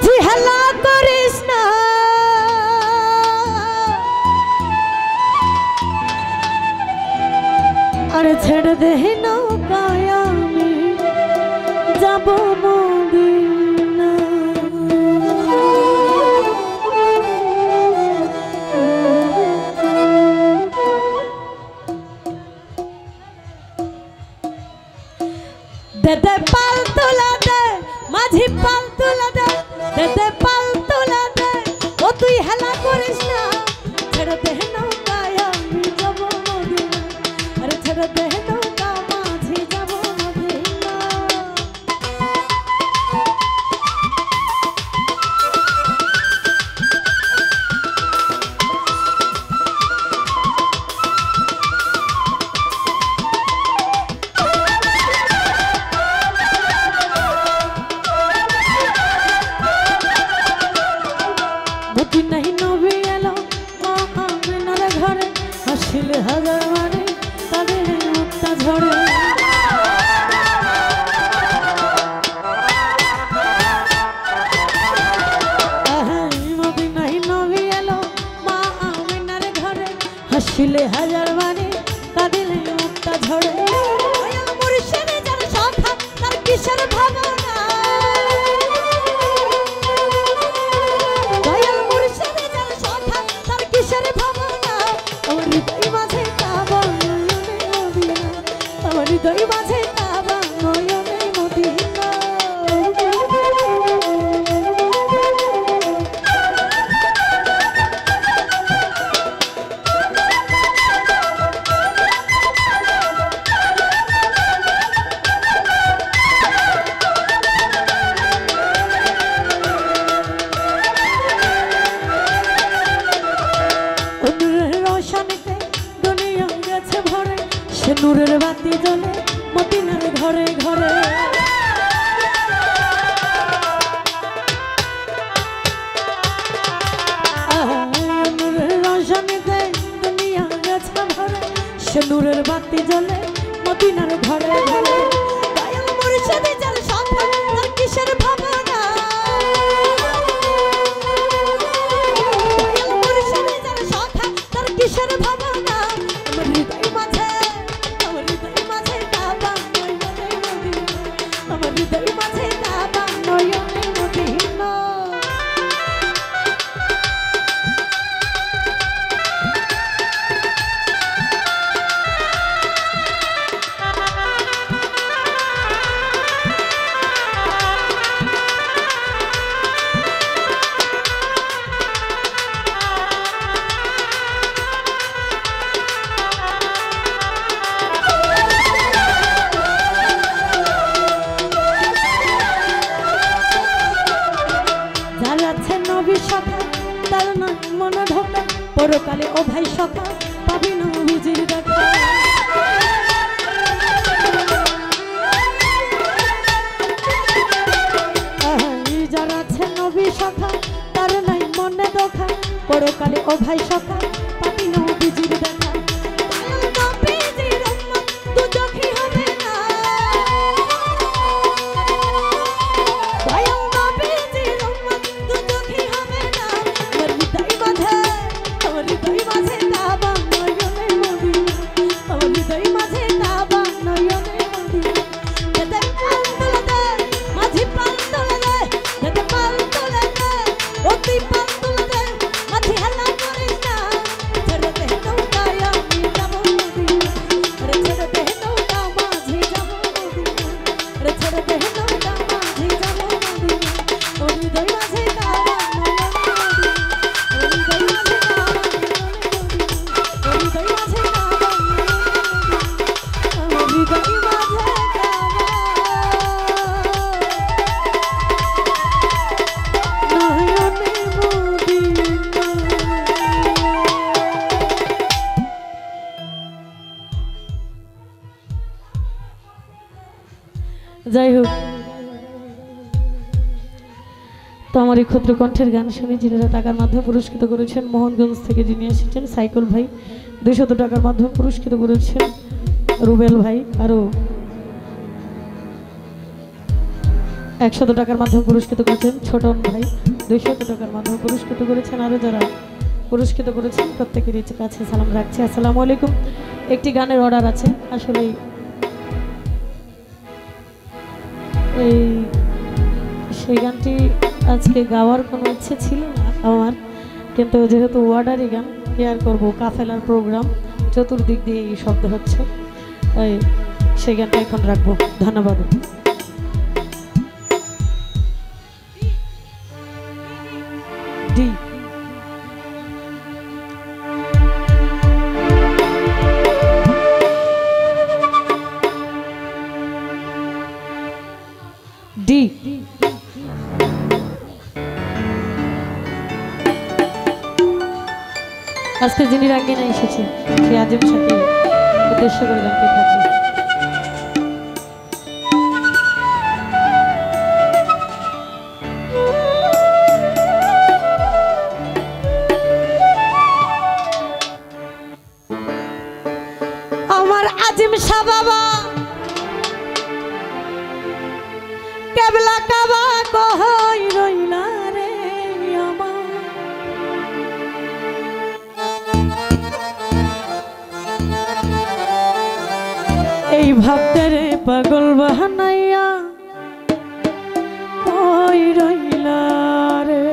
মাঝি হেলা করিস না আরে ছেড়ে দে নৌকায় আমি যাব মদিনা দে দে পাল তোলা দে মাঝি পাল তোলা দে দে দে পাল তোলা দে ও তুই হেলা করিস না ছেড়ে দে নৌকায় আমি যাব মদিনা আরে ছেড়ে দে নৌকা মাঝি যাব মদিনা नहीं नबी एलो आमिनार घरे हासिले हजार मारे ताদের মুক্তা ঝরে নবী नहीं नबी एलो মা আমিনার ঘরে হাসিলে হাজার মারে তাদের মুক্তা ঝরে দয়াল মুর্শিদে যার শাখা তার কিসের ভাবনা হৃদয় মাঝে কাবা নয়নে মদিনা রোশনীতে দুনিয়া গেছে ভরে সে নূরের বাতি জ্বলে মদিনার ঘরে ঘরে রোশনীতে দুনিয়া গেছে ভরে সে নূরের বাতি জ্বলে মদিনার ঘরে ঘরে দয়াল মুর্শিদে যার শাখা তার কিসের ভাবনা দয়াল মুর্শিদে যার শাখা তার কিসের ভাবনা আমার হৃদয় মাঝে কাবা নয়নে মদিনা আমার হৃদয় মাঝে কাবা নয়নে মদিনা তার নয় মন ঢোকা পরকালে ও ভাই সখা পাবি না বিজির দেখা যারা আছে নবী সখা তার নাই মনে ধোকা পরকালে ও ভাই সখা পাবি না বিজির দেখা যাই হোক তো আমার এই ক্ষুদ্র কণ্ঠের গান শুনে যিনারা টাকার মাধ্যমে পুরস্কৃত করেছেন মোহনগঞ্জ থেকে যিনি এসেছেন সাইকেল ভাই 200 টাকার মাধ্যমে পুরস্কৃত করেছেন রুবেল ভাই আরো 100 টাকার মাধ্যমে পুরস্কৃত করেছেন ছোটন ভাই, 200 টাকার মাধ্যমে পুরস্কৃত করেছেন। আরও যারা পুরস্কৃত করেছেন প্রত্যেকেরই কাছে সালাম রাখছি। আসসালামু আলাইকুম। একটি গানের অর্ডার আছে, আসলে এই সেই গানটি আজকে গাওয়ার কোনো ইচ্ছে ছিল না আমার, কিন্তু যেহেতু অর্ডারই গান কেয়ার করবো, কাফেলার প্রোগ্রাম চতুর্দিক দিয়ে এই শব্দ হচ্ছে, তাই সেই গানটা এখন রাখবো। ধন্যবাদ। ডি ডি আজকে যিনি রাঙ্গিনা এসেছে সে আজিম সাথে উদ্দেশ্য করে গানটি থাকবে। আমার আজিম শাহ বাবা কেবলা কাবা কই রইলা রে আমার, এই ভাবতে রে পাগল বাহানাইয়া কই রইলা রে।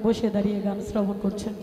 বসে দাঁড়িয়ে গান শ্রবণ করছেন।